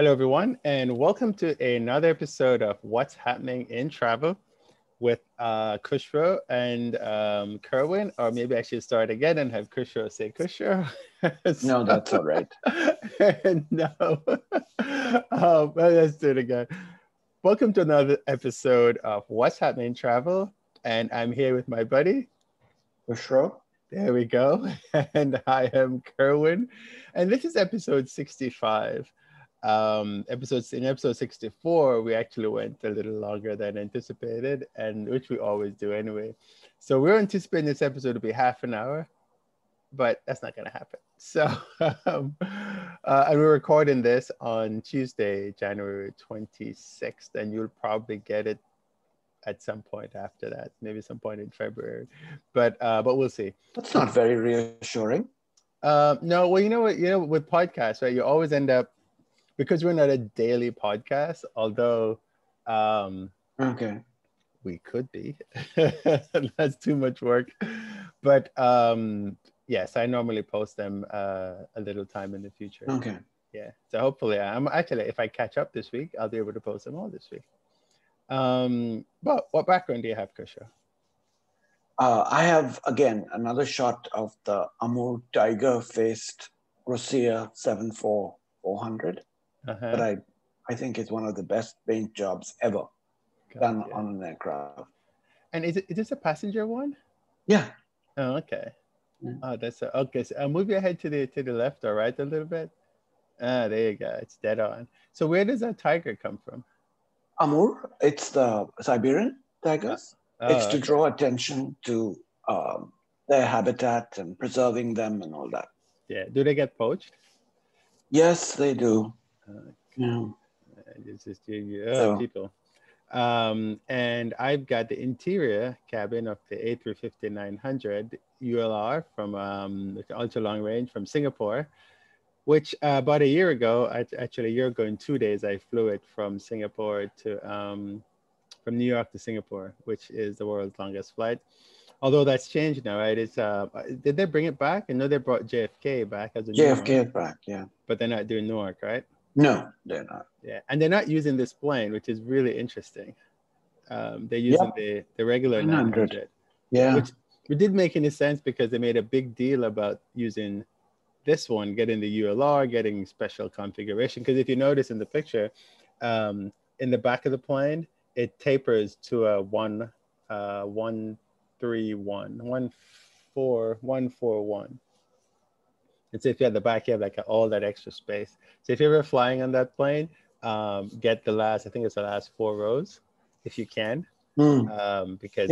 Hello, everyone, and welcome to another episode of What's Happening in Travel with Kushro and Kerwin, or maybe I should start again and have Kushro say Kushro. No, that's all right. No. Well, let's do it again. Welcome to another episode of What's Happening in Travel, and I'm here with my buddy. Kushro. There we go. And I am Kerwin, and this is episode 65. In episode 64, we actually went a little longer than anticipated, and which we always do anyway. So we're anticipating this episode to be half an hour, but that's not going to happen. So, and we're recording this on Tuesday, January 26th, and you'll probably get it at some point after that, maybe some point in February, but we'll see. That's not very reassuring. No, well, you know what, with podcasts, right? You always end up, because we're not a daily podcast, although Okay. we could be. That's too much work. But yes, I normally post them a little time in the future. Okay. Yeah. So hopefully, I'm actually, if I catch up this week, I'll be able to post them all this week. But what background do you have, Kusha? I have, again, another shot of the Amur tiger-faced Rosia 74400. But I think it's one of the best paint jobs ever done on an aircraft. And is this a passenger one? Yeah. Oh, okay. Yeah. Oh, that's okay. So move your head to the left or right a little bit. Ah, there you go. It's dead on. So where does that tiger come from? Amur. It's the Siberian tigers. It's to draw attention to their habitat and preserving them and all that. Yeah. Do they get poached? Yes, they do. Yeah. It's just people. And I've got the interior cabin of the A350-900 ULR from ultra long range from Singapore, which about a year ago, actually a year ago in 2 days, I flew it from Singapore to from New York to Singapore, which is the world's longest flight. Although that's changed now, right? It's did they bring it back? I know they brought JFK back as a JFK back, yeah. But they're not doing Newark, right? No, they're not. Yeah, and they're not using this plane, which is really interesting. They're using the regular 900. Yeah. Which didn't make any sense because they made a big deal about using this one, getting the ULR, getting special configuration. Because if you notice in the picture, in the back of the plane, it tapers to a 141. And so if you have the back, you have like all that extra space. So if you're ever flying on that plane, get the last, I think it's the last 4 rows, if you can, because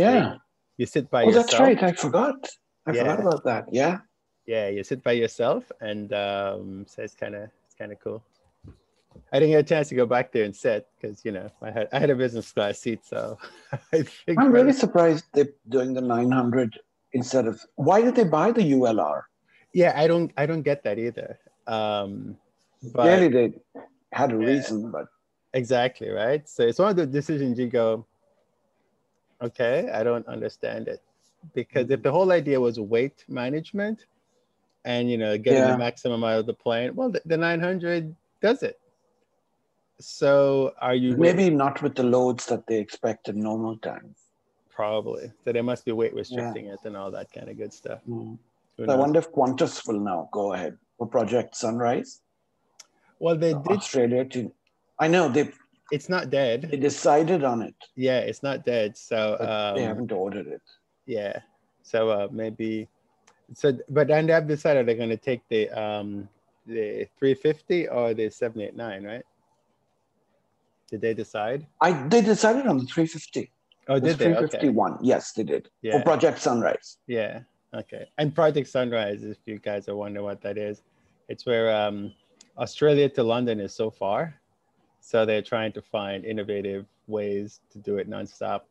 you sit by yourself. Oh, that's right. I forgot about that. Yeah. Yeah, you sit by yourself, and so it's kind of cool. I didn't get a chance to go back there and sit because I had a business class seat, so I'm really surprised they're doing the 900 instead of. Why did they buy the ULR? Yeah, I don't get that either. But clearly they had a reason, but exactly, right? So it's one of the decisions you go, okay, I don't understand it, because if the whole idea was weight management and getting the maximum out of the plane, well, the 900 does it. So are you maybe not with the loads that they expect in normal times? Probably. So they must be weight restricting it and all that kind of good stuff. So I wonder if Qantas will now go ahead for Project Sunrise. Well, they did. Australia I know it's not dead. They decided on it. Yeah, it's not dead. So they haven't ordered it. Yeah. So maybe. So, but then they have decided they're going to take the 350 or the 789, right? Did they decide? They decided on the 350. Oh, did they? 351. Okay. Yes, they did. Yeah. For Project Sunrise. Yeah. Okay. And Project Sunrise, if you guys are wondering what that is, it's where Australia to London is so far. So they're trying to find innovative ways to do it nonstop.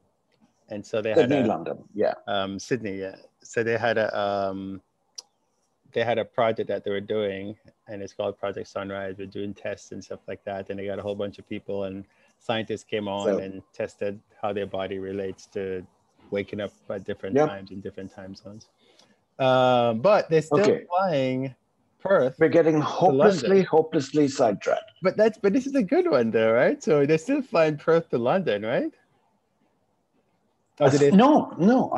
And so they Sydney, London, yeah. Sydney, yeah. So they had a project that they were doing, and it's called Project Sunrise. We're doing tests and stuff like that. And they got a whole bunch of people, and scientists came on and tested how their body relates to waking up at different times in different time zones. But they're still flying Perth. We're getting hopelessly sidetracked. But this is a good one though, right? So they're still flying Perth to London, right? Or did they... No.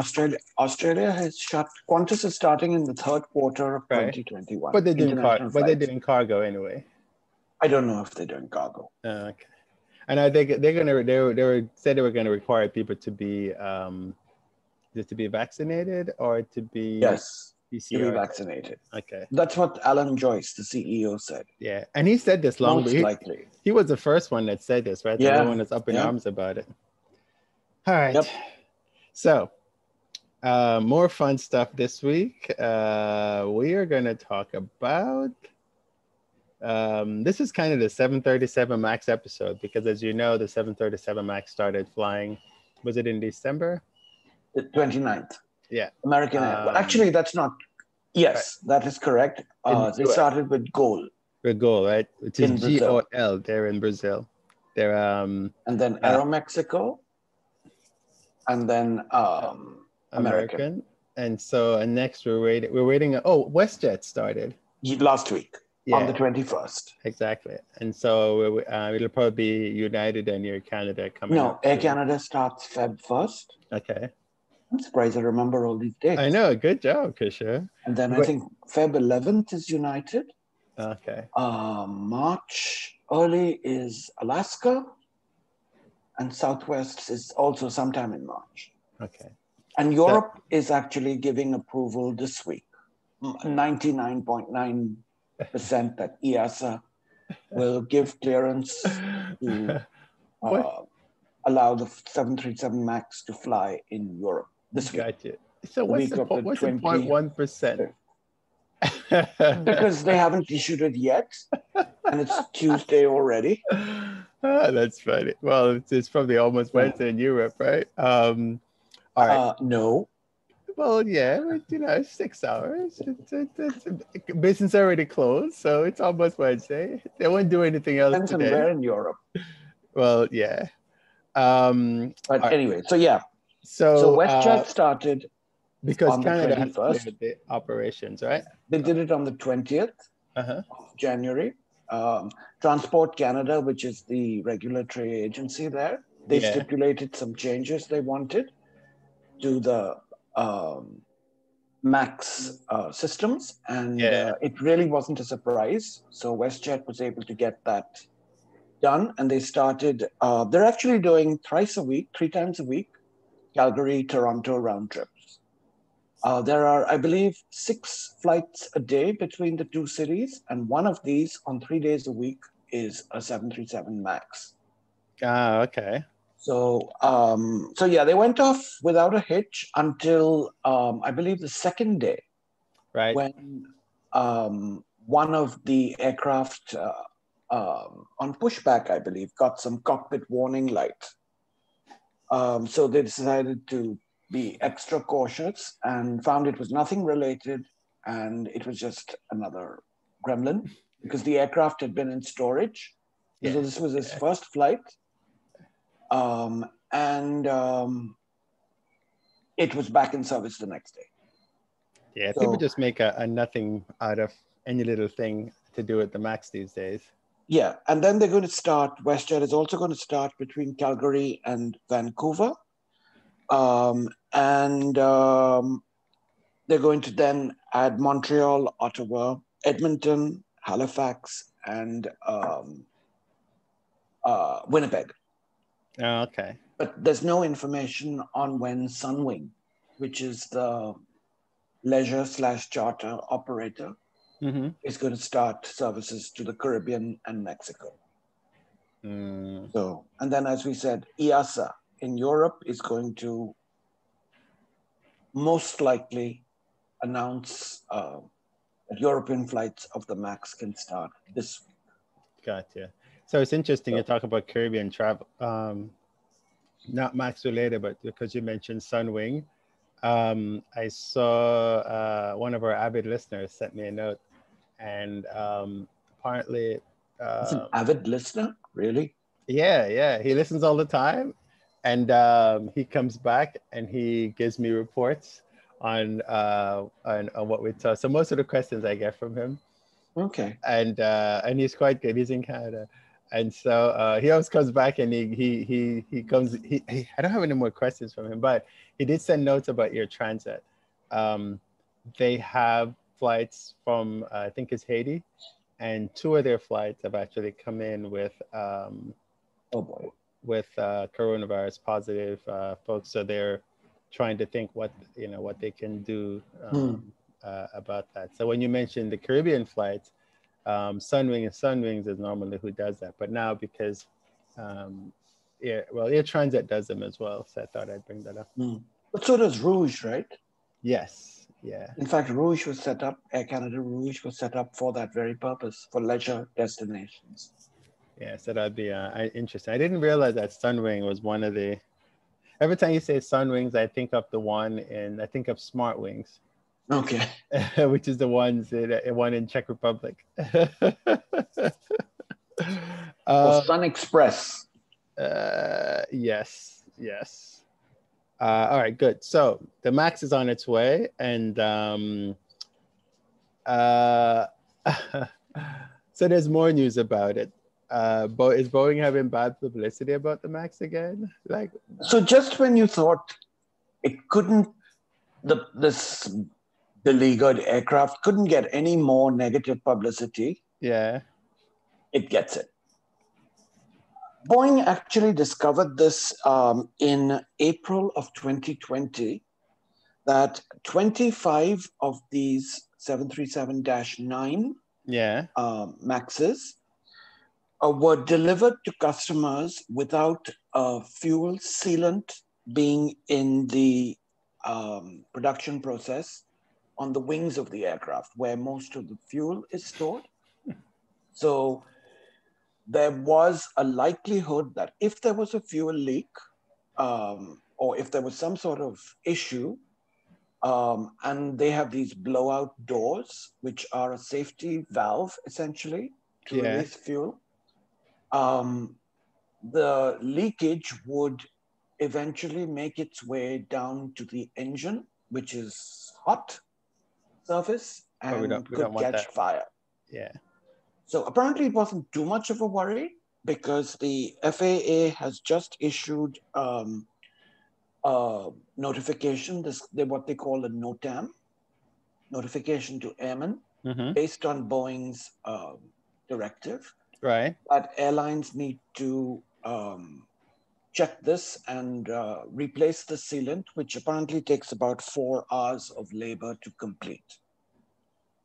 Australia has shut. Qantas is starting in the third quarter of 2021. But they're doing cargo anyway. I don't know if they're doing cargo. Okay. And I think they said they were gonna require people to be just to be vaccinated or to be PCR to be vaccinated. Okay. That's what Alan Joyce, the CEO, said. Yeah, and he said this long. Most likely. He was the first one that said this, right? Yeah. Everyone is up in arms about it. All right. Yep. So, more fun stuff this week. We are going to talk about. This is kind of the 737 MAX episode because, as you know, the 737 MAX started flying. Was it in December? The 29th. Yeah. American Air. Well, actually, that's not. Yes, that is correct. They started with GOL. With GOL, right? Which is GOL. They're in Brazil. They're and then Aeromexico, and then American. And so next we're waiting. Oh, WestJet started last week on the 21st. Exactly. And so it'll probably be United and Air Canada coming. No, Air Canada starts Feb 1st. Okay. I'm surprised I remember all these dates. I know. Good job, Kisha. And then I think Feb 11th is United. Okay. March early is Alaska. And Southwest is also sometime in March. Okay. And Europe is actually giving approval this week. 99.9% that EASA will give clearance to allow the 737 MAX to fly in Europe this week. Gotcha. So what's the 0.1%? Because they haven't issued it yet, and it's Tuesday already. That's funny. Well, it's probably almost Wednesday in Europe, right? All right. No. Well, yeah, but, 6 hours. It's business already closed, so it's almost Wednesday. They won't do anything else Depends today. on where in Europe. Well, yeah. But anyway, so yeah. So WestJet started because on Canada the 21st. Has the operations, right? They did it on the 20th of January. Transport Canada, which is the regulatory agency there, they stipulated some changes they wanted to the MAX systems, and it really wasn't a surprise. So WestJet was able to get that done, and they started. They're actually doing 3 times a week, Calgary, Toronto round trips. There are, I believe, 6 flights a day between the 2 cities, and one of these on 3 days a week is a 737 MAX. Okay. So, yeah, they went off without a hitch until I believe the second day, right? When one of the aircraft on pushback, I believe, got some cockpit warning light. So they decided to be extra cautious and found it was nothing related, and it was just another gremlin because the aircraft had been in storage. So this was his first flight. And it was back in service the next day. Yeah, so, people just make a nothing out of any little thing to do with the MAX these days. Yeah, and then they're going to start, WestJet is also going to start between Calgary and Vancouver. And they're going to then add Montreal, Ottawa, Edmonton, Halifax, and Winnipeg. Oh, okay. But there's no information on when Sunwing, which is the leisure/charter operator, is going to start services to the Caribbean and Mexico. So, and then as we said, EASA in Europe is going to most likely announce that European flights of the MAX can start this week. Gotcha. So it's interesting you talk about Caribbean travel, not MAX related, but because you mentioned Sunwing, I saw one of our avid listeners sent me a note, and apparently, it's an avid listener, really? Yeah, he listens all the time, and he comes back and he gives me reports on what we talk. So most of the questions I get from him Okay. And he's quite good. He's in Canada. And so he always comes back and he comes, I don't have any more questions from him, but he did send notes about Air Transat. They have flights from, I think it's Haiti, and 2 of their flights have actually come in with, with coronavirus positive folks. So they're trying to think what they can do about that. So when you mentioned the Caribbean flights, Sunwings is normally who does that, but now because Air Transat does them as well, so I thought I'd bring that up. But so does Rouge, right? Yes, yeah. In fact, Rouge was set up, Air Canada Rouge was set up for that very purpose, for leisure destinations. Yeah, so that'd be interesting. I didn't realize that Sunwing was one of the. Every time you say Sunwings, I think of Smart Wings. Okay. Which is the one in Czech Republic. Or Sun Express. Yes. All right, good. So the MAX is on its way, and so there's more news about it. Is Boeing having bad publicity about the MAX again? So just when you thought it couldn't, this beleaguered aircraft couldn't get any more negative publicity, it gets it. Boeing actually discovered this in April of 2020, that 25 of these 737-9 MAXes were delivered to customers without a fuel sealant being in the production process on the wings of the aircraft, where most of the fuel is stored. So there was a likelihood that if there was a fuel leak, or if there was some sort of issue, and they have these blowout doors, which are a safety valve, essentially, to release fuel, the leakage would eventually make its way down to the engine, which is hot surface, and could catch fire. Yeah. So apparently it wasn't too much of a worry, because the FAA has just issued a notification, what they call a NOTAM, notification to airmen, based on Boeing's directive, that airlines need to check this and replace the sealant, which apparently takes about 4 hours of labor to complete.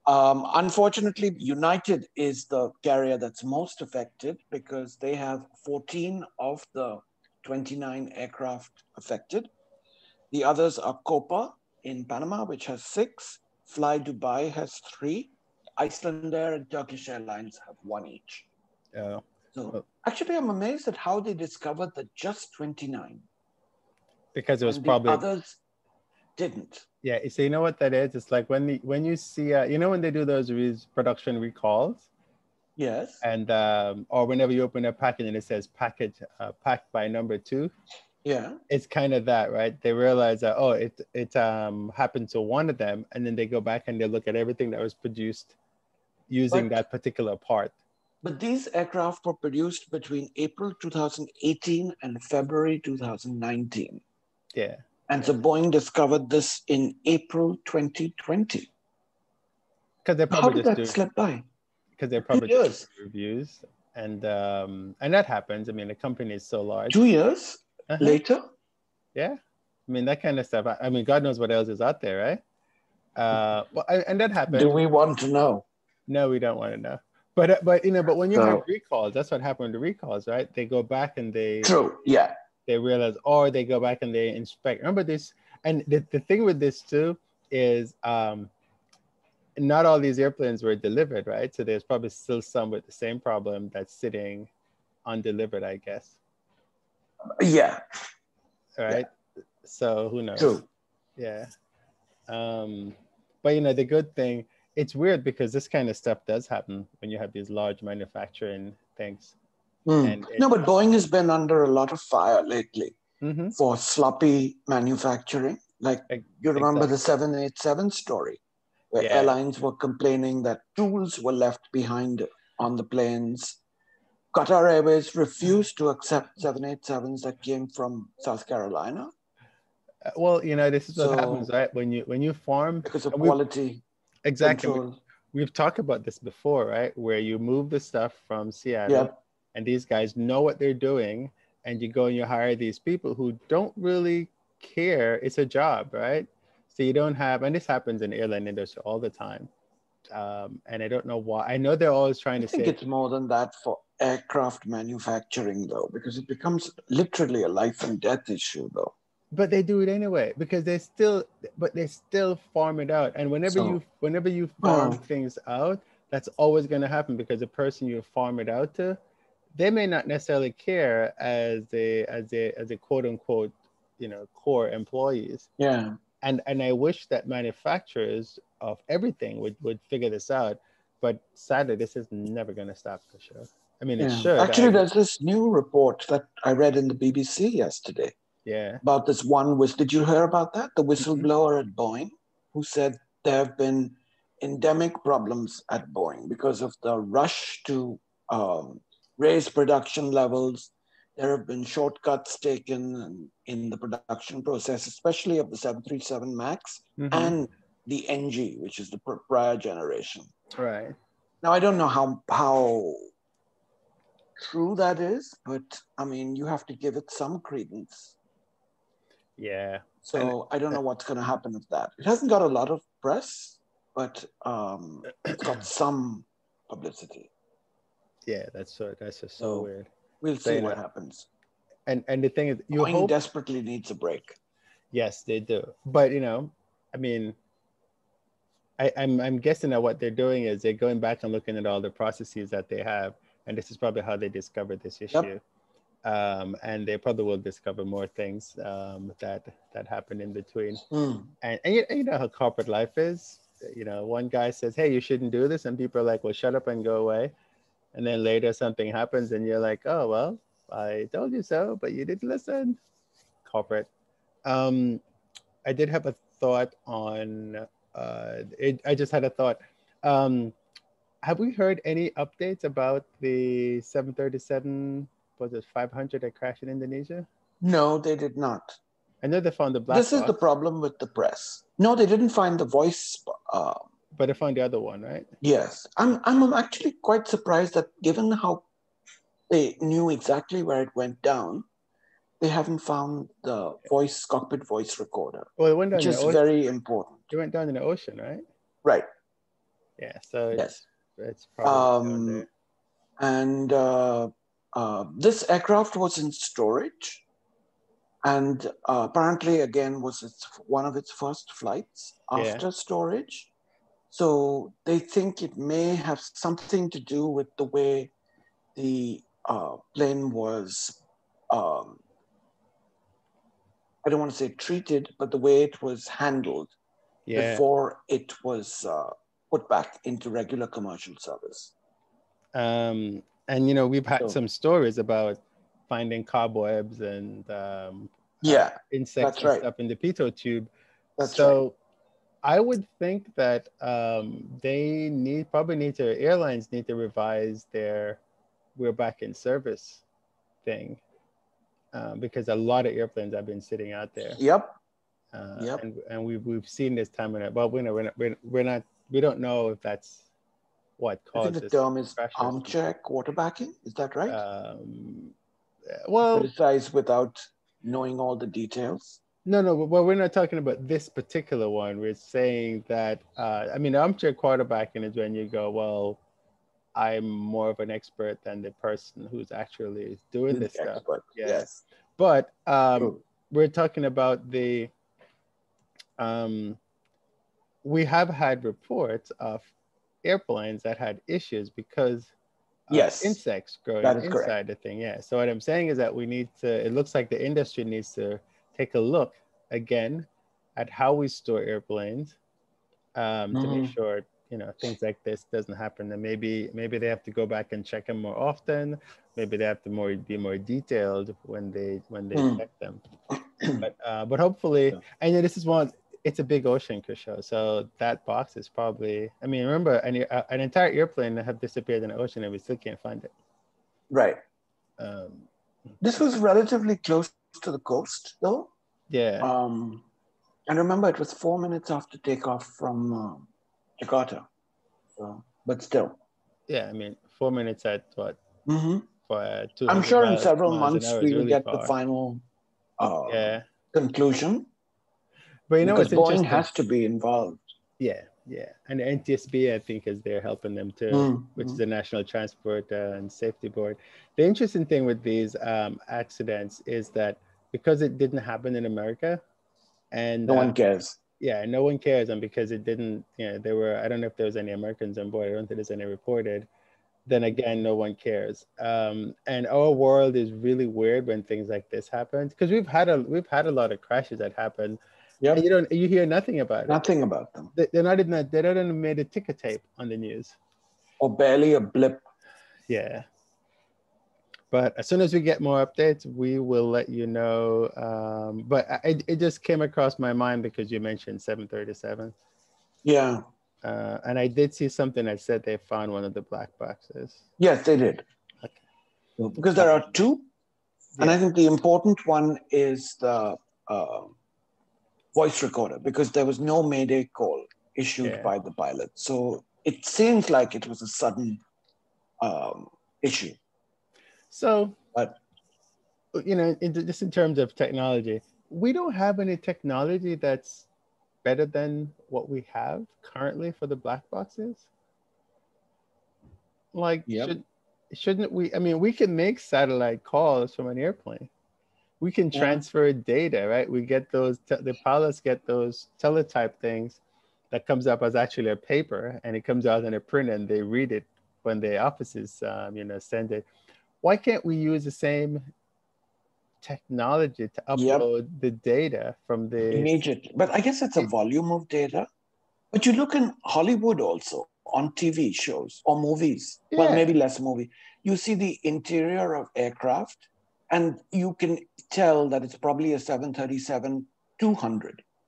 Unfortunately, United is the carrier that's most affected, because they have 14 of the 29 aircraft affected. The others are Copa in Panama, which has 6. Fly Dubai has 3. Icelandair and Turkish Airlines have 1 each. So actually, I'm amazed at how they discovered that just 29. Because it was probably the others didn't. Yeah, so you know what that is? It's like when you see, when they do those production recalls. Yes. And or whenever you open a package and it says packed by number 2. Yeah. It's kind of that, right? They realize that it happened to one of them, and then they go back and they look at everything that was produced using that particular part. But these aircraft were produced between April 2018 and February 2019. Yeah. And so Boeing discovered this in April 2020. Because they probably How did that slip by? Because they're probably doing reviews, and that happens. I mean, the company is so large. 2 years later. Yeah, I mean that kind of stuff. I mean, God knows what else is out there, right? And that happens. Do we want to know? No, we don't want to know. But when you have recalls, that's what happened to recalls, right? They go back and they they realize, or they go back and they inspect. Remember this, and the thing with this too is not all these airplanes were delivered, right? So there's probably still some with the same problem that's sitting undelivered, I guess. Yeah. Right. Yeah. So who knows? True. Yeah. But the good thing, it's weird because this kind of stuff does happen when you have these large manufacturing things. No, but Boeing has been under a lot of fire lately for sloppy manufacturing. Like you remember the 787 story, where Yeah. airlines were complaining that tools were left behind on the planes. Qatar Airways refused to accept 787s that came from South Carolina. Well, this is what happens, So, right? When you farm, because of and we quality exactly control. we've talked about this before, right? Where you move the stuff from Seattle, Yep. and these guys know what they're doing, and you go and you hire these people who don't really care. It's a job, right? So you don't have, and this happens in airline industry all the time. And I don't know why. I know they're always trying to I think say, it's more than that for aircraft manufacturing, though, because it becomes literally a life and death issue, though. but they do it anyway because they still farm it out. And whenever So, you farm things out, that's always going to happen because the person you farm it out to, they may not necessarily care as a quote unquote, core employees. yeah. And I wish that manufacturers of everything would figure this out, but sadly, this is never going to stop for sure. I mean, it Yeah. should. Actually, there's this new report that I read in the BBC yesterday Yeah. about this one. Did you hear about that? The whistleblower at Boeing, who said there have been endemic problems at Boeing because of the rush to raise production levels. There have been shortcuts taken in the production process, especially of the 737 MAX and the NG, which is the prior generation. Right. Now, I don't know how true that is, but I mean, you have to give it some credence. Yeah. So I don't know what's going to happen with that. It hasn't got a lot of press, but it's got some publicity. Yeah, that's just so weird. We'll see what happens. And the thing is, Boeing desperately needs a break. Yes, they do. But I mean, I'm guessing that what they're doing is they're going back and looking at all the processes that they have, and this is probably how they discovered this issue. Yep. And they probably will discover more things that happen in between. And you know how corporate life is. One guy says, "Hey, you shouldn't do this," and people are like, "Well, shut up and go away." And then later something happens, and you're like, "Oh well, I told you so, but you didn't listen." Corporate. I did have a thought on. I just had a thought. Have we heard any updates about the 737? Was it 500 that crashed in Indonesia? No, they did not. I know they found the black box. This is the problem with the press. No, they didn't find the voice. But they found the other one, right? Yes. I'm actually quite surprised that given how they knew exactly where it went down, they haven't found the cockpit voice recorder, well, it went down which is very important. It went down in the ocean, right? Right. Yeah, so it's probably and this aircraft was in storage, and apparently, again, was one of its first flights after storage. So they think it may have something to do with the way the plane was, I don't want to say treated, but the way it was handled before it was put back into regular commercial service. And, we've had some stories about finding cobwebs and insects and stuff in the pitot tube. So I would think that airlines need to revise their "we're back in service" thing, because a lot of airplanes have been sitting out there. Yep. And we've seen this time and well, we don't know if that's what caused. I think the term is armchair quarterbacking. Is that right? Well, criticize without knowing all the details. No, well, we're not talking about this particular one. We're saying that, armchair quarterbacking is when you go, well, I'm more of an expert than the person who's actually doing this stuff. Yes. But we're talking about we have had reports of airplanes that had issues because of insects growing inside the thing. Yeah. So what I'm saying is that it looks like the industry needs to take a look again at how we store airplanes to make sure things like this doesn't happen. And maybe they have to go back and check them more often. Maybe they have to be more detailed when they check them. But hopefully, and this is one. it's a big ocean, Krisho. So that box is probably, I mean, remember, an entire airplane have disappeared in the ocean and we still can't find it. Right. Um, This was relatively close to the coast, though. yeah. And remember, it was 4 minutes after takeoff from Jakarta. So, but still. Yeah, I mean, 4 minutes at what? Mm-hmm. For 200 I'm sure in several miles an months hour is we will really get the far. final Yeah. conclusion. But you know because what's Boeing interesting? has to be involved. Yeah, yeah. And the NTSB, I think, is there helping them too, which is the National Transport and Safety Board. The interesting thing with these accidents is that because it didn't happen in America, and no one cares. Yeah, no one cares, and because it didn't, you know, there were, I don't know if there was any Americans on board. I don't think there's any reported. Then again, no one cares. And our world is really weird when things like this happen, because we've had a lot of crashes that happen. Yep. And you hear nothing about it. Nothing about them. They're not even made a ticker tape on the news. Or barely a blip. Yeah. But as soon as we get more updates, we will let you know. But it just came across my mind because you mentioned 737. Yeah. And I did see something that said they found one of the black boxes. Yes, they did. Okay. Because there are two. Yeah. And I think the important one is the voice recorder, because there was no Mayday call issued by the pilot. So it seems like it was a sudden issue. So, but you know, just in terms of technology, we don't have any technology that's better than what we have currently for the black boxes. Like, shouldn't we? I mean, we can make satellite calls from an airplane. We can transfer data, right? We get those, the pilots get those teletype things that comes up as actually a paper, and it comes out in a print, and they read it when the offices, you know, send it. Why can't we use the same technology to upload the data from the immediate? But I guess it's a volume of data. But you look in Hollywood also on TV shows or movies. Yeah. Well, maybe less movie. You see the interior of aircraft, and you can tell that it's probably a 737-200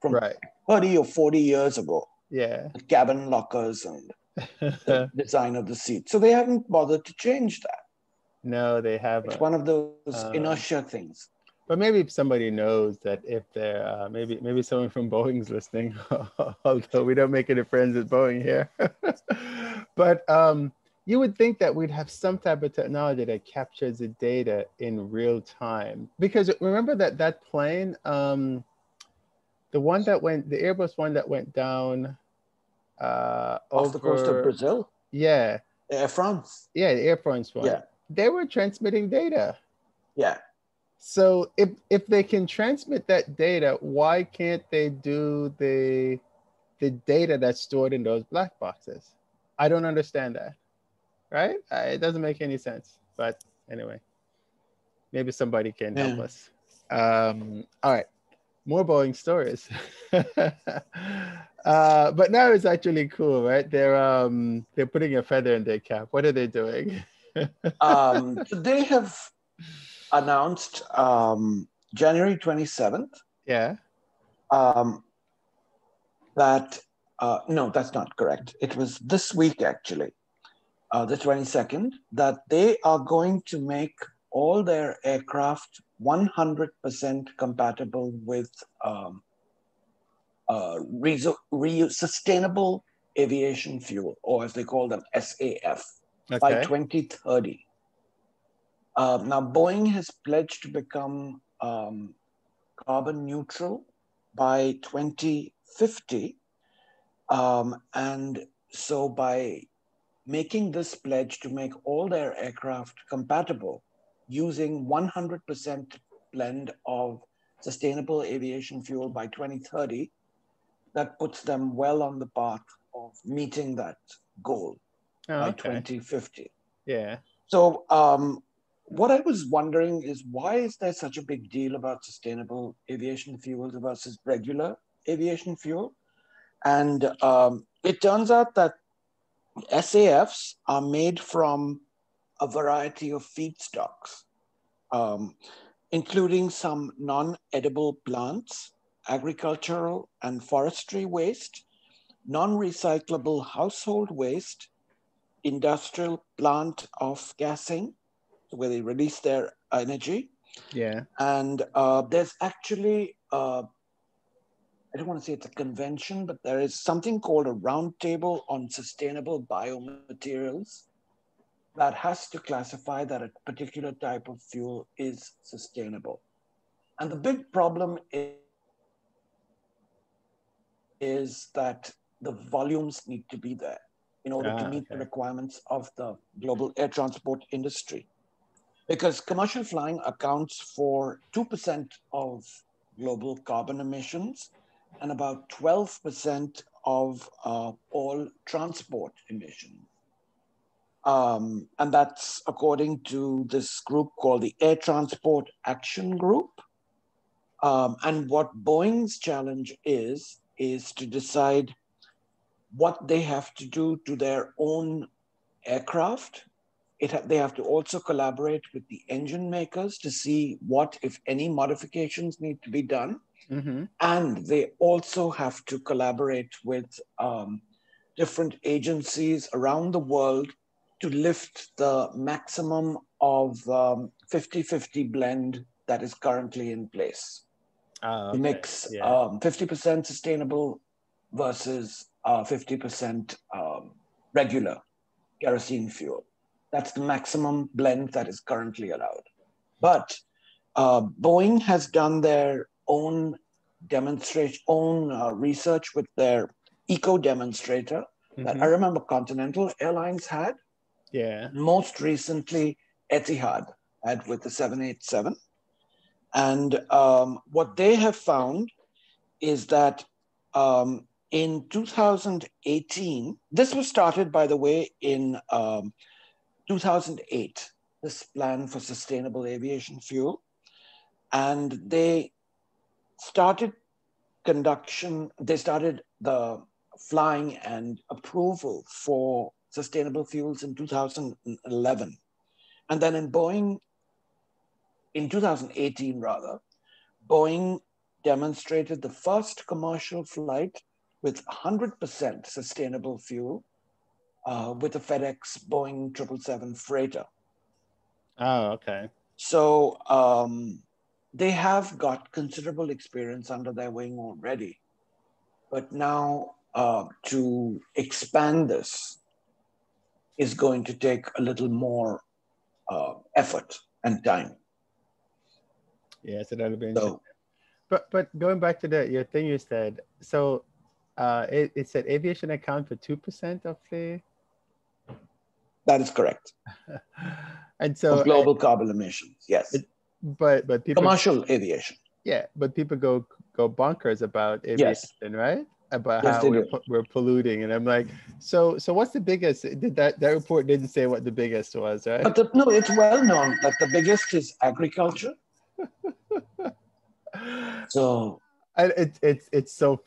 from 30 or 40 years ago. Yeah. The cabin lockers and the design of the seat. So they haven't bothered to change that. No, they haven't. It's one of those inertia things. But maybe if somebody knows that, if they're maybe someone from Boeing's listening, although we don't make any friends with Boeing here. But you would think that we'd have some type of technology that captures the data in real time. Because remember that plane, the Airbus one that went down off the coast of Brazil? Yeah. Air France. Yeah, the Air France one. Yeah. They were transmitting data. Yeah. So if they can transmit that data, why can't they do the data that's stored in those black boxes? I don't understand that, right? It doesn't make any sense. But anyway, maybe somebody can help us. All right, more Boeing stories. But now it's actually cool, right? They're putting a feather in their cap. What are they doing? They have announced January 27th. Yeah. That no, that's not correct. It was this week actually, the 22nd, that they are going to make all their aircraft 100% compatible with sustainable aviation fuel, or as they call them, SAF, by 2030. Now, Boeing has pledged to become carbon neutral by 2050. And so by making this pledge to make all their aircraft compatible using 100% blend of sustainable aviation fuel by 2030, that puts them well on the path of meeting that goal by 2050. Yeah. So what I was wondering is, why is there such a big deal about sustainable aviation fuels versus regular aviation fuel? And it turns out that SAFs are made from a variety of feedstocks, including some non-edible plants agricultural and forestry waste, non-recyclable household waste, industrial plant off-gassing, where they release their energy. Yeah. And there's actually, I don't want to say it's a convention, but there is something called a roundtable on sustainable biomaterials that has to classify that a particular type of fuel is sustainable. And the big problem is that the volumes need to be there in order to meet the requirements of the global air transport industry. Because commercial flying accounts for 2% of global carbon emissions and about 12% of all transport emissions. And that's according to this group called the Air Transport Action Group. And what Boeing's challenge is to decide what they have to do to their own aircraft. They have to also collaborate with the engine makers to see what, if any, modifications need to be done. Mm-hmm. And they also have to collaborate with different agencies around the world to lift the maximum of 50-50 blend that is currently in place. Okay. To mix 50% sustainable versus 50% regular kerosene fuel. That's the maximum blend that is currently allowed. But Boeing has done their own demonstration, research with their eco demonstrator that I remember Continental Airlines had. Yeah. Most recently, Etihad had with the 787. And what they have found is that in 2018, this was started, by the way, in 2008, this plan for sustainable aviation fuel. And they started the flying and approval for sustainable fuels in 2011. And then in 2018 rather, Boeing demonstrated the first commercial flight with 100% sustainable fuel with a FedEx Boeing 777 freighter. Oh, okay. So they have got considerable experience under their wing already. But now to expand this is going to take a little more effort and time. Yeah, so that'll be interesting. But going back to your thing you said, so it said aviation account for 2% of the... That is correct. And so of global carbon emissions, yes. But people... Commercial aviation. Yeah, but people go bonkers about aviation, yes. Right? About how we're polluting. And I'm like, so what's the biggest? That report didn't say what the biggest was, right? But no, it's well known that the biggest is agriculture. So and it's so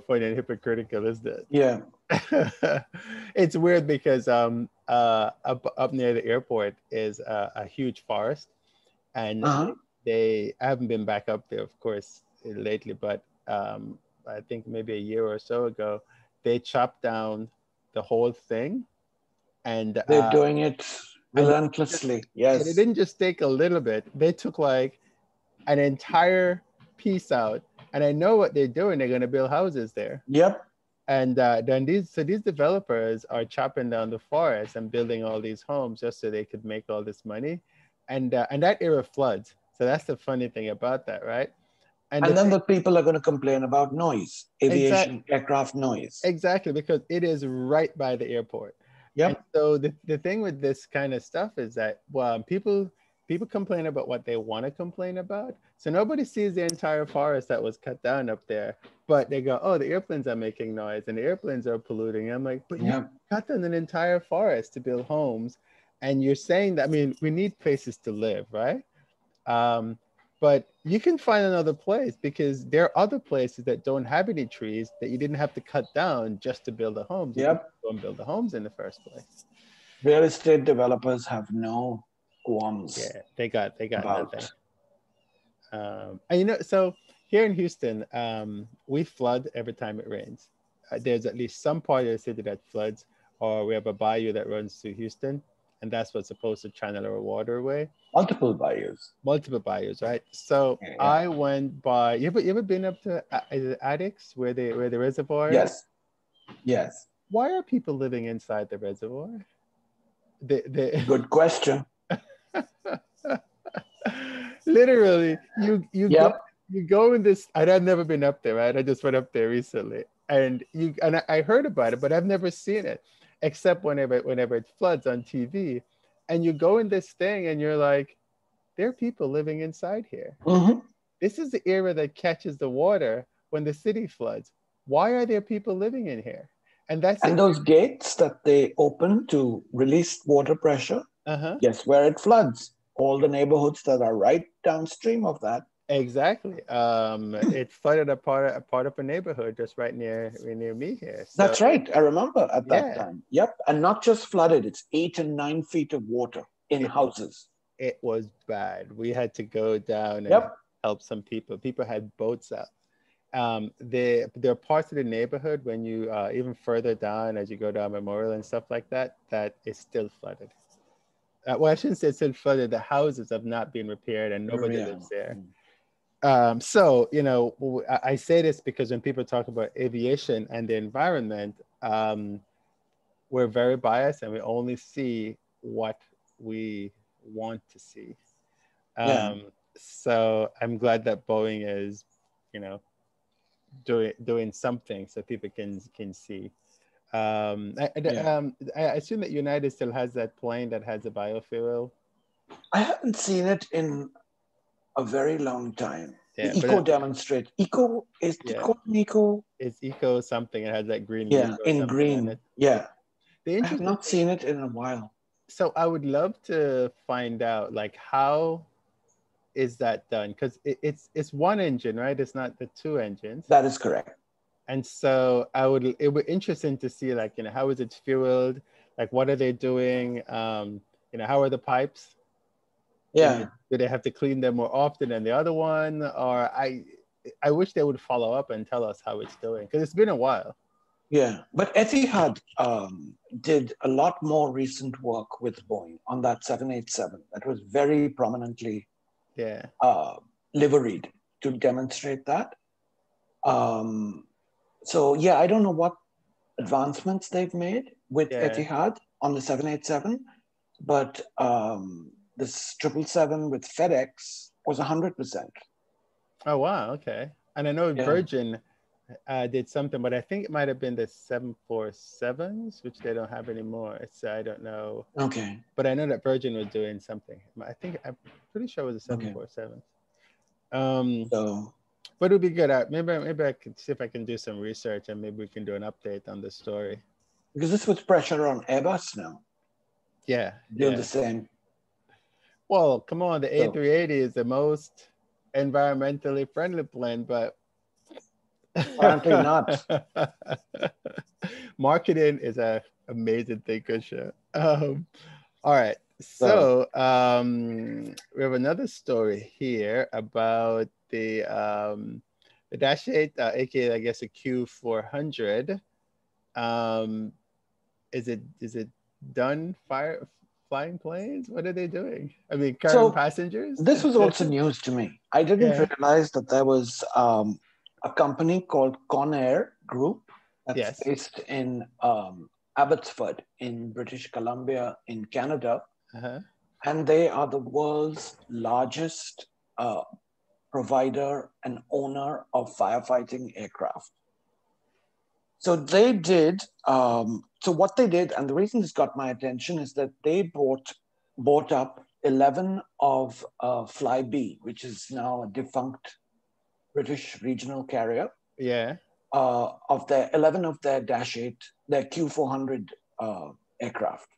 funny and hypocritical, isn't it? Yeah. It's weird because up near the airport is a huge forest, and I haven't been back up there, of course, lately, but I think maybe a year or so ago, they chopped down the whole thing, and they're doing it relentlessly. Yes, and it didn't just take a little bit; they took like an entire piece out. And I know what they're doing. They're going to build houses there. Yep. And then these developers are chopping down the forest and building all these homes just so they could make all this money. And that era floods. So that's the funny thing about that, right? And then the people are going to complain about noise, aviation, aircraft noise. Exactly, because it is right by the airport. Yep. And so the thing with this kind of stuff is that, well, people complain about what they want to complain about. So nobody sees the entire forest that was cut down up there, but they go, oh, the airplanes are making noise and the airplanes are polluting. I'm like, but you cut down an entire forest to build homes. And you're saying that, I mean, we need places to live, right? But you can find another place because there are other places that don't have any trees that you didn't have to cut down just to build the homes. You go and build the homes in the first place. Real estate developers have no qualms. Yeah, they got nothing. And so here in Houston, we flood every time it rains. There's at least some part of the city that floods, or we have a bayou that runs through Houston, and that's what's supposed to channel our waterway. Multiple bayous. Multiple bayous, right? So Yeah. I went by. You ever been up to is it Addicts where the reservoir is? Yes. Yes. Why are people living inside the reservoir? Good question. Literally, you Yep. go in this, and I've never been up there, right? I just went up there recently, and I heard about it, but I've never seen it, except whenever it floods on TV, and you go in this thing, and you're like, there are people living inside here. Mm-hmm. This is the area that catches the water when the city floods. Why are there people living in here? And those gates that they open to release water pressure. Guess where it floods? All the neighborhoods that are right downstream of that. Exactly. It flooded a part of a neighborhood just right near me here. So, that's right. I remember at that time. Yep. And not just flooded, it's 8 and 9 feet of water in houses. It was bad. We had to go down and help some people. People had boats out. There are parts of the neighborhood when you even further down as you go down Memorial and stuff like that is still flooded. Well, I shouldn't say it's still flooded. The houses have not been repaired and nobody lives there. So, you know, I say this because when people talk about aviation and the environment, we're very biased and we only see what we want to see. So I'm glad that Boeing is, you know, doing something so people can see. I assume that United still has that plane that has a biofuel. I haven't seen it in a very long time. Yeah, the Eco demonstrate. Eco is it called Eco? It's Eco something. It has that green. Yeah, in green. It. Yeah, I have not seen it in a while. So I would love to find out, like, how is that done? Because it's one engine, right? It's not the two engines. That is correct. And so it would be interesting to see, like, you know, how is it fueled? Like, what are they doing? You know, how are the pipes? Yeah. Do they have to clean them more often than the other one? Or I wish they would follow up and tell us how it's doing, because it's been a while. Yeah, but Etihad did a lot more recent work with Boeing on that 787 that was very prominently liveried to demonstrate that. So yeah, I don't know what advancements they've made with Etihad on the 787, but this 777 with FedEx was 100%. Oh, wow, okay. And I know Virgin did something, but I think it might have been the 747s, which they don't have anymore. I don't know. Okay. But I know that Virgin was doing something. I'm pretty sure it was a 747. But it would be good. Maybe I could see if I can do some research and maybe we can do an update on the story. Because this puts pressure on Airbus now. Yeah. Doing the same. Well, come on. The A380 is the most environmentally friendly plane, but apparently not. Marketing is an amazing thing, Kusha. All right. So we have another story here about the Dash 8, aka I guess a Q400. Is it done flying planes? What are they doing? I mean, carrying passengers? This was also news to me. I didn't realize that there was a company called Conair Group that's based in Abbotsford in British Columbia in Canada. And they are the world's largest provider and owner of firefighting aircraft. So they did, so what they did, and the reason this got my attention is that they bought up 11 of Flybe, which is now a defunct British regional carrier. Yeah. Of their 11 of their Dash 8, their Q400 aircraft.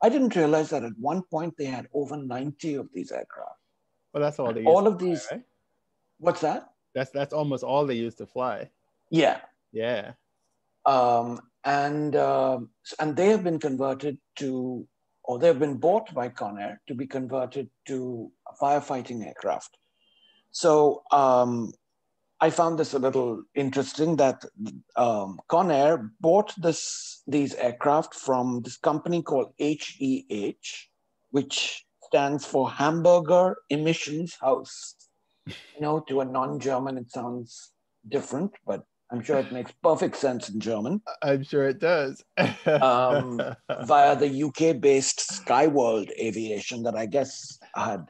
I didn't realize that at one point they had over 90 of these aircraft. Well, that's all they used all to of these. fly, right? What's that? That's almost all they used to fly. Yeah. Yeah. And they have been converted to, or they've been bought by Conair to be converted to a firefighting aircraft. So I found this a little interesting that Conair bought these aircraft from this company called HEH, which stands for Hamburger Emissions House. You know, to a non-German, it sounds different, but I'm sure it makes perfect sense in German. I'm sure it does. Via the UK-based Skyworld Aviation that I guess had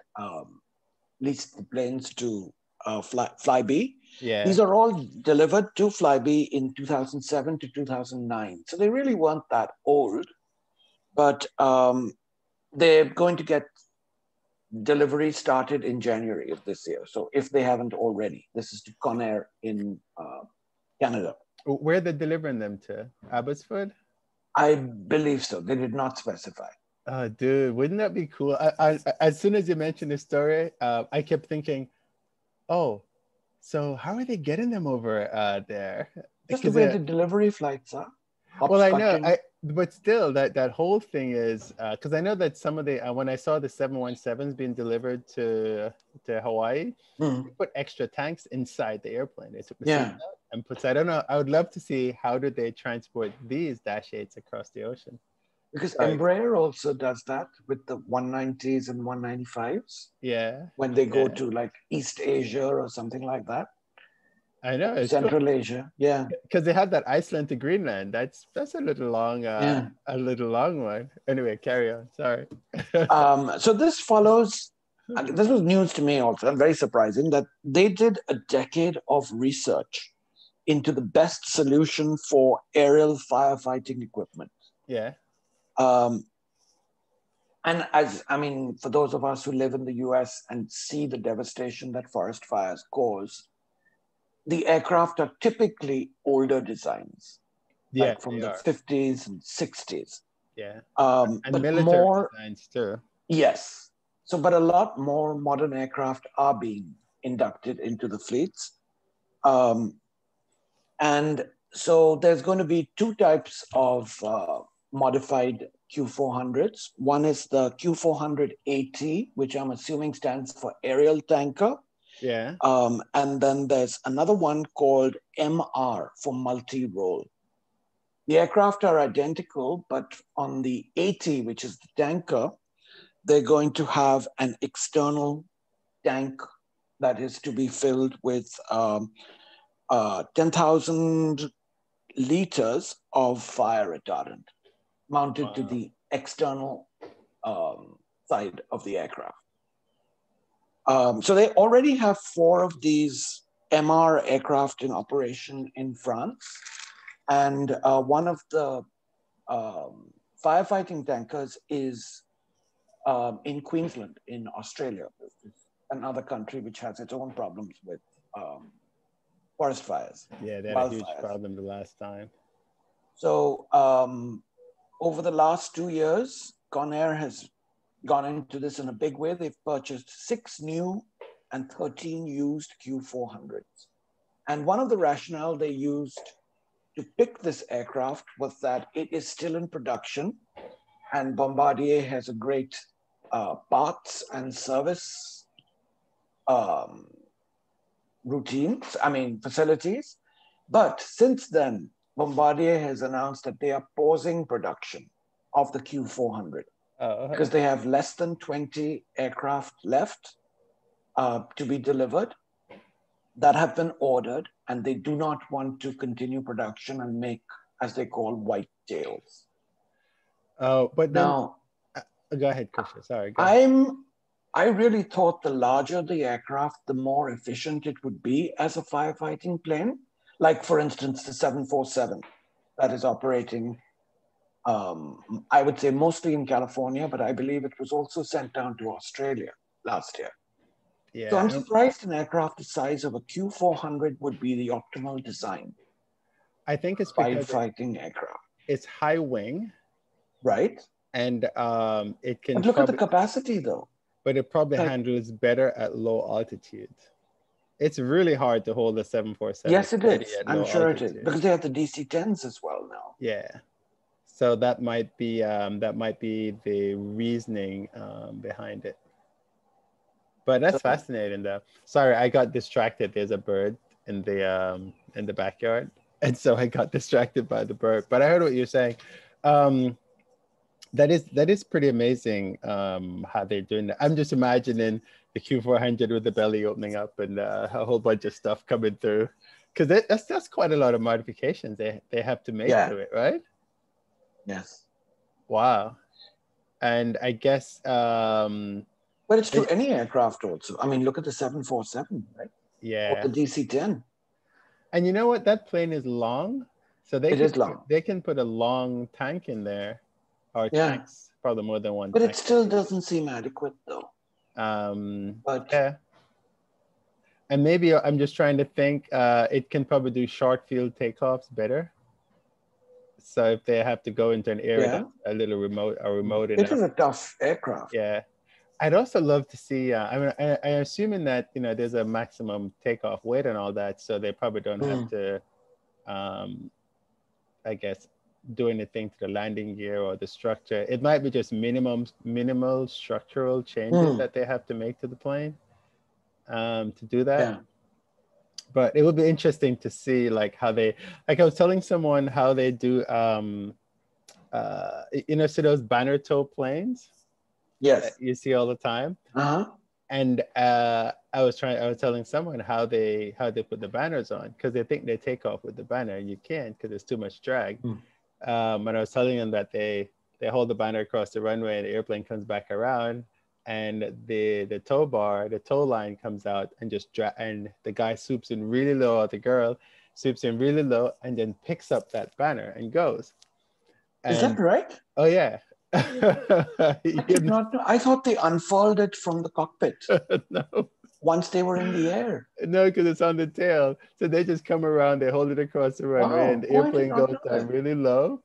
leased the planes to Flybe. Yeah. These are all delivered to Flybe in 2007 to 2009. So they really weren't that old, but they're going to get delivery started in January of this year. So if they haven't already, this is to Conair in Canada. Where are they delivering them to? Abbotsford? I believe so. They did not specify. Oh, dude, wouldn't that be cool? As soon as you mentioned the story, I kept thinking, oh, so how are they getting them over there? Just the way the delivery flights are. Well, I know, but still, that whole thing is because I know that some of the when I saw the 717s being delivered to Hawaii, they put extra tanks inside the airplane. They took the seats out and put. I don't know. I would love to see how did they transport these Dash 8s across the ocean. Because Embraer also does that with the 190s and 195s. Yeah. When they go to like East Asia or something like that. I know. It's Central Asia. Yeah. Because they have that Iceland to Greenland. That's a little long, a little long one. Anyway, carry on. Sorry. So this follows, this was news to me also, and very surprising that they did a decade of research into the best solution for aerial firefighting equipment. Yeah. And for those of us who live in the US and see the devastation that forest fires cause, the aircraft are typically older designs, like from the 50s and 60s. Yeah. And but military designs too. Yes. So, but a lot more modern aircraft are being inducted into the fleets. And so there's going to be two types of modified Q400s. One is the Q400AT, which I'm assuming stands for aerial tanker. Yeah. And then there's another one called MR for multi-role. The aircraft are identical, but on the AT, which is the tanker, they're going to have an external tank that is to be filled with 10,000 liters of fire retardant mounted to the external side of the aircraft. So they already have 4 of these MR aircraft in operation in France. And one of the firefighting tankers is in Queensland, in Australia, another country which has its own problems with forest fires. Yeah, they had a huge problem the last time. So over the last 2 years, Conair has gone into this in a big way. They've purchased 6 new and 13 used Q400s. And one of the rationale they used to pick this aircraft was that it is still in production and Bombardier has a great parts and service facilities. But since then, Bombardier has announced that they are pausing production of the Q400 because they have less than 20 aircraft left to be delivered that have been ordered, and they do not want to continue production and make, as they call, white tails. Oh, but then, now, go ahead, Krishna. Sorry. Go ahead. I really thought the larger the aircraft, the more efficient it would be as a firefighting plane. Like, for instance, the 747 that is operating, I would say mostly in California, but I believe it was also sent down to Australia last year. Yeah. So I'm surprised an aircraft the size of a Q400 would be the optimal design. I think it's because firefighting aircraft. It's high wing. Right. And it can. But look at the capacity though. But it probably handles better at low altitude. It's really hard to hold a 747. Yes, it is. I'm sure it is, because they have the DC-10s as well now. Yeah. So that might be the reasoning behind it. But that's fascinating, though. Sorry, I got distracted. There's a bird in the backyard, and so I got distracted by the bird. But I heard what you're saying. That is pretty amazing. How they're doing that. I'm just imagining the Q400 with the belly opening up and a whole bunch of stuff coming through, because that's quite a lot of modifications they have to make to it, right? Yes. Wow. And I guess. But it's to any aircraft also. I mean, look at the 747, right? Yeah. Or the DC-10. And you know what? That plane is long, so they can put a long tank in there, or tanks, probably more than one. But it still doesn't seem adequate, though. But yeah. And maybe I'm just trying to think. It can probably do short field takeoffs better. So if they have to go into an area that's a little remote enough. It is a tough aircraft. Yeah. I'd also love to see, I'm assuming that, there's a maximum takeoff weight and all that, so they probably don't have to, I guess, do anything to the landing gear or the structure. It might be just minimal structural changes that they have to make to the plane to do that. Yeah. But it would be interesting to see, like, how they, like I was telling someone how they do, so those banner tow planes. Yes. That you see all the time. And I was telling someone how they put the banners on, because they think they take off with the banner, and you can't because there's too much drag. And I was telling them that they hold the banner across the runway, and the airplane comes back around, and the tow line comes out, and and the guy swoops in really low, or the girl swoops in really low, and then picks up that banner and goes. Is that right? Oh yeah. I did not know. I thought they unfolded from the cockpit. No. Once they were in the air. No, because it's on the tail. So they just come around, they hold it across the runway, and the airplane goes down really low,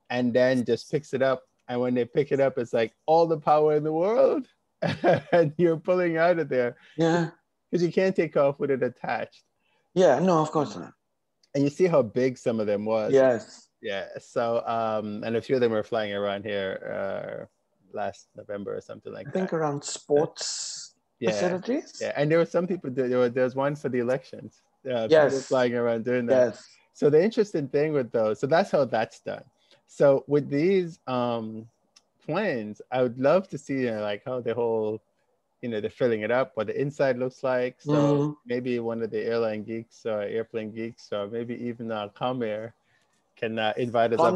and then just picks it up. And when they pick it up, it's like all the power in the world, and you're pulling out of there. Yeah. Because you can't take off with it attached. Yeah, no, of course not. And you see how big some of them was. Yes. Yeah, so, and a few of them were flying around here last November or something like that. I think around sports facilities. Yeah, and there were some people, there was one for the elections. People flying around doing that. Yes. So the interesting thing with those, so that's how that's done. So with these planes, I would love to see, like how the whole, they're filling it up, what the inside looks like. So maybe one of the airline geeks or airplane geeks, or maybe even Comair, can invite us up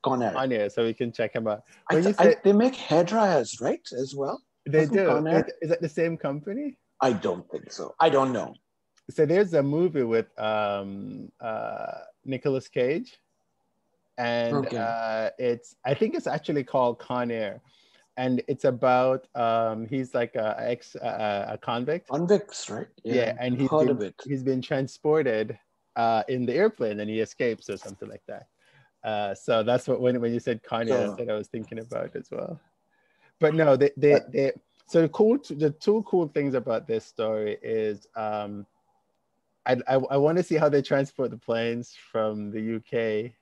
Conair, so we can check them out. They make hair dryers, right, as well? They do. Is that the same company? I don't think so. I don't know. So there's a movie with Nicolas Cage, and I think it's actually called Conair, and it's about he's like a convict. Convicts, right? Yeah, and he's been transported in the airplane, and he escapes or something like that. So that's what when you said Kanye, that's what I was thinking about as well. But no, so the two cool things about this story is I want to see how they transport the planes from the UK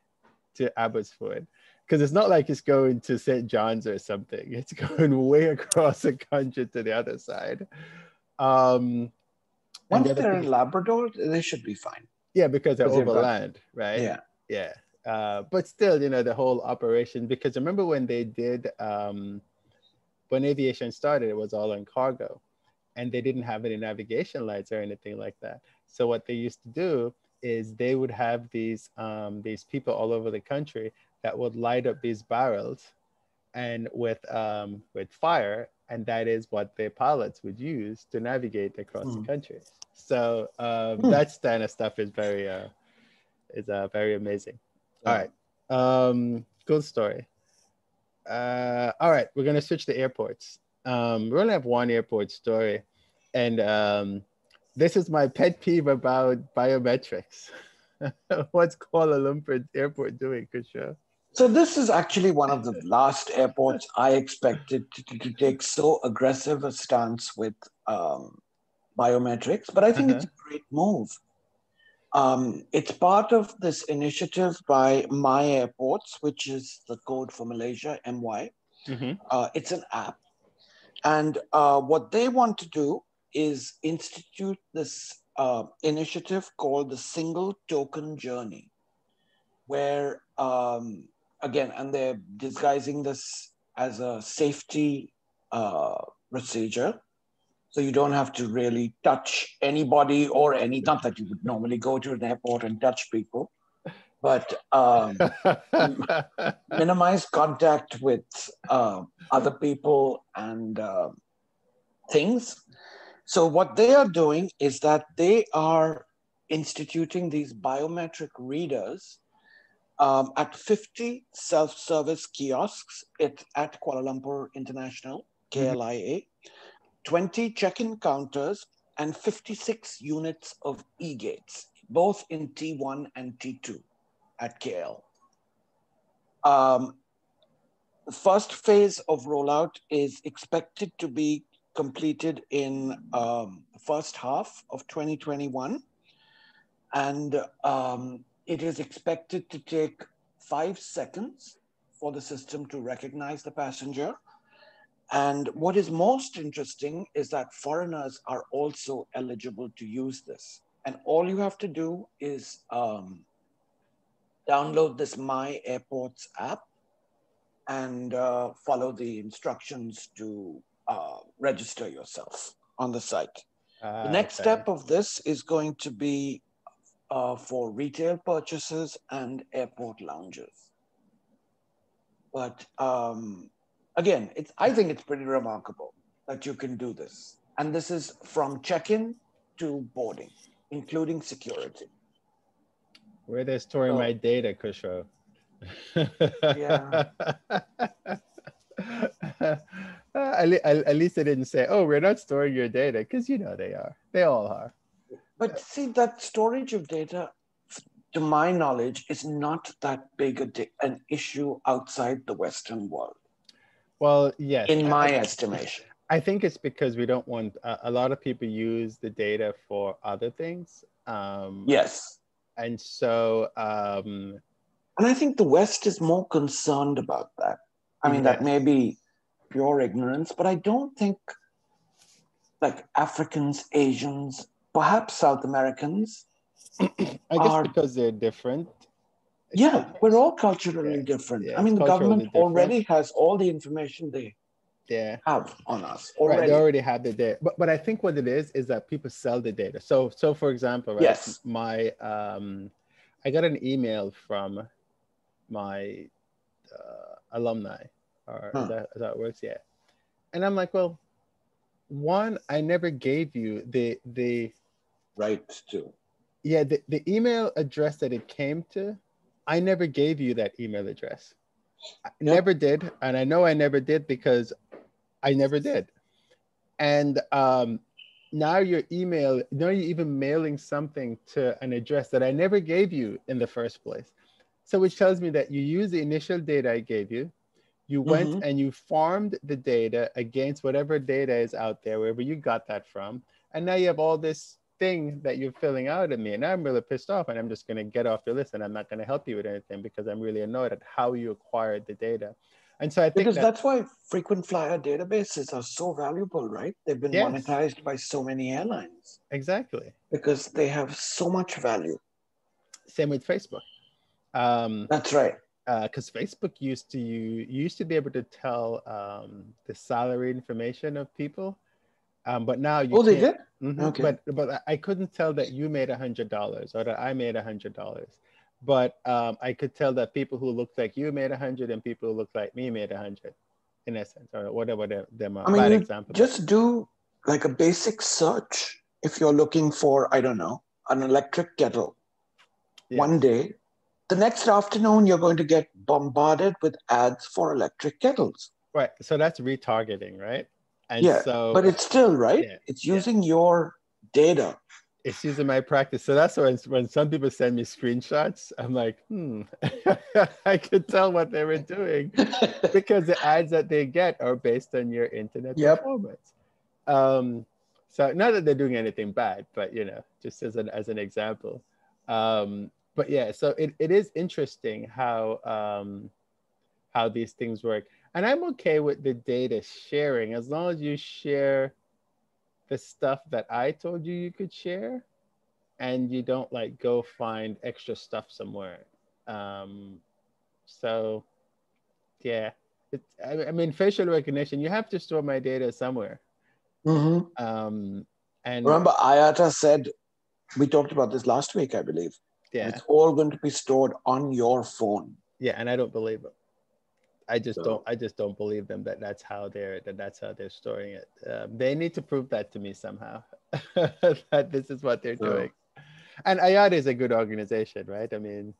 to Abbotsford, because it's not like it's going to St. John's or something. It's going way across the country to the other side. Once they're in Labrador, they should be fine. Yeah, because they're overland, right? Yeah. Yeah. But still, the whole operation, because remember when they did, when aviation started, it was all on cargo, and they didn't have any navigation lights or anything like that. So what they used to do is they would have these people all over the country that would light up these barrels and with fire, and that is what the pilots would use to navigate across the country. So that kind of stuff is very amazing. All right, cool story. All right, we're gonna switch to airports. We only have one airport story, and this is my pet peeve about biometrics. What's Kuala Lumpur airport doing, Kushal? So this is actually one of the last airports I expected to take so aggressive a stance with biometrics, but I think it's a great move. It's part of this initiative by My Airports, which is the code for Malaysia, MY. It's an app. And what they want to do is institute this initiative called the Single Token Journey, where, again, and they're disguising this as a safety procedure. So you don't have to really touch anybody or any, not that you would normally go to an airport and touch people, but minimize contact with other people and things. So what they are doing is that they are instituting these biometric readers at 50 self-service kiosks at Kuala Lumpur International, KLIA, 20 check-in counters, and 56 units of e-gates, both in T1 and T2 at KL. The first phase of rollout is expected to be completed in the first half of 2021. And it is expected to take 5 seconds for the system to recognize the passenger. And what is most interesting is that foreigners are also eligible to use this. And all you have to do is download this My Airports app and follow the instructions to register yourself on the site. The next step of this is going to be for retail purchases and airport lounges. But again, I think it's pretty remarkable that you can do this. And this is from check-in to boarding, including security. Where they're storing my data, Kushro. Yeah. At least they didn't say, oh, we're not storing your data, because you know they are. They all are. But see, that storage of data, to my knowledge, is not that big an issue outside the Western world. Well, yes. In my estimation. I think it's because we don't want, a lot of people use the data for other things. Yes. And so... and I think the West is more concerned about that. I mean, that may be pure ignorance, but I don't think like Africans, Asians, perhaps South Americans. I guess because they're different. Yeah, we're all culturally different. Yeah, I mean, the government already has all the information they have on us already. Right, they already have the data. But I think what it is that people sell the data. So for example, right? Yes. My I got an email from my alumni, or is that how it works? Yeah. And I'm like, well, one, I never gave you the right to. Yeah, the email address that it came to, I never gave you that email address. I never did. And I know I never did because I never did. And now you're even mailing something to an address that I never gave you in the first place. So which tells me that you use the initial data I gave you. You went and you farmed the data against whatever data is out there, wherever you got that from. And now you have all this thing that you're filling out at me. And I'm really pissed off, and I'm just going to get off the list, and I'm not going to help you with anything because I'm really annoyed at how you acquired the data. And so I think that's why frequent flyer databases are so valuable, right? They've been monetized by so many airlines. Exactly. Because they have so much value. Same with Facebook. That's right. Because Facebook used to be able to tell the salary information of people, but now you can't. They did? Okay. But I couldn't tell that you made $100 or that I made $100. But I could tell that people who looked like you made 100 and people who looked like me made 100, in essence, or whatever them are. I mean, example. Just do like a basic search if you're looking for, I don't know, an electric kettle. Yes. One day. The next afternoon, you're going to get bombarded with ads for electric kettles. Right. So that's retargeting, right? And but it's still, right? Yeah, it's using your data. It's using my practice. So that's when some people send me screenshots, I'm like, I could tell what they were doing because the ads that they get are based on your internet performance. So not that they're doing anything bad, but, just as an example. But yeah, so it is interesting how these things work. And I'm okay with the data sharing as long as you share the stuff that I told you you could share, and you don't like go find extra stuff somewhere. So yeah, I mean, facial recognition, you have to store my data somewhere. Mm-hmm. And remember, IATA said, we talked about this last week, I believe. yeah, It's all going to be stored on your phone. yeah, and I don't believe it. I just don't believe them that's how they're storing it. They need to prove that to me somehow, that this is what they're doing. And IATA is a good organization, right? I mean,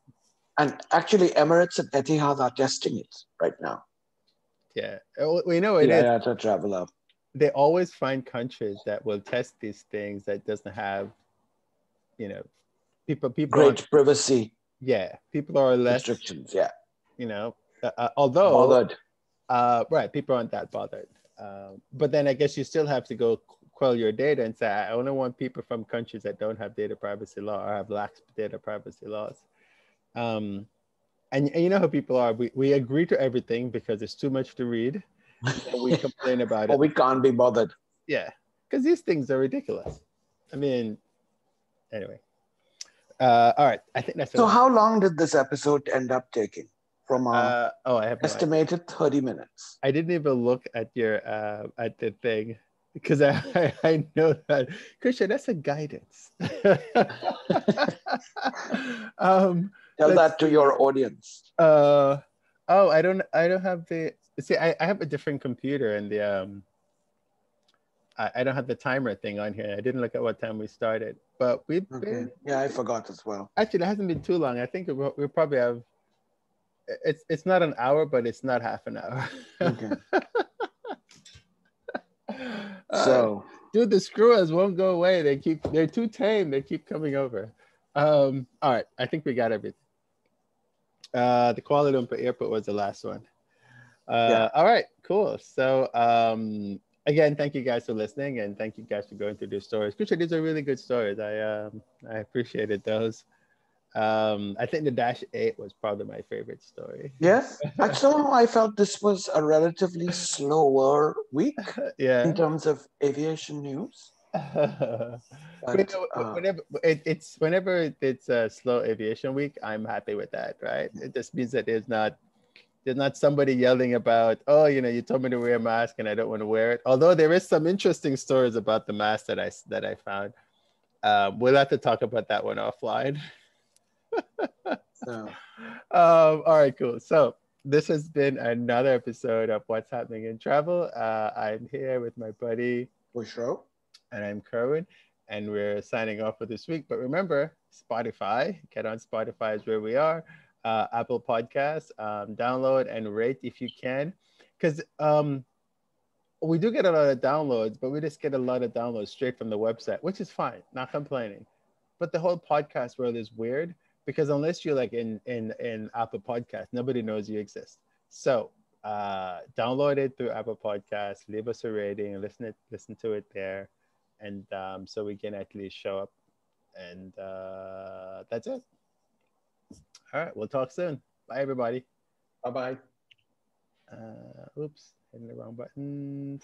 and actually, Emirates and Etihad are testing it right now. Yeah, we know it is. IATA Traveler. They always find countries that will test these things that doesn't have, people great privacy. Yeah, people are less restrictions. Yeah, although bothered. Right, people aren't that bothered. But then I guess you still have to go quell your data and say, I only want people from countries that don't have data privacy law or have lax data privacy laws. And you know how people are. We agree to everything because it's too much to read. And we complain about it. Or we can't be bothered. Yeah, because these things are ridiculous. I mean, anyway. All right, I think that's. So how long did this episode end up taking? From our I have estimated 30 minutes. I didn't even look at your at the thing because I know that, Christian, that's a guidance. Tell that to your audience. I don't have the I have a different computer, and the I don't have the timer thing on here. I didn't look at what time we started, but we've been. Yeah, I forgot as well. Actually, it hasn't been too long. I think we probably have. It's not an hour, but it's not half an hour. Okay. So, dude, the screw-ups won't go away. They're too tame. They keep coming over. All right, I think we got everything. The Kuala Lumpur airport was the last one. yeah. All right, cool. So again, thank you guys for listening, and thank you guys for going through these stories. Christian, these are really good stories. I appreciated those. I think the Dash 8 was probably my favorite story. Yes. Somehow I felt this was a relatively slower week in terms of aviation news. But, whenever it's a slow aviation week, I'm happy with that, right? It just means that there's not somebody yelling about, oh, you told me to wear a mask and I don't want to wear it. Although there is some interesting stories about the mask that I found. We'll have to talk about that one offline. All right, cool. So this has been another episode of What's Happening in Travel. I'm here with my buddy Bushro, and I'm Kerwin, and we're signing off for this week. But remember, Spotify, get on Spotify is where we are. Apple Podcasts, download and rate if you can, because we do get a lot of downloads, but we just get a lot of downloads straight from the website, which is fine, not complaining. But the whole podcast world is weird, because unless you're like in Apple Podcasts, nobody knows you exist. So download it through Apple Podcasts, leave us a rating, listen to it there, and so we can actually show up. And that's it. All right, we'll talk soon. Bye, everybody. Bye-bye. Oops, hitting the wrong buttons.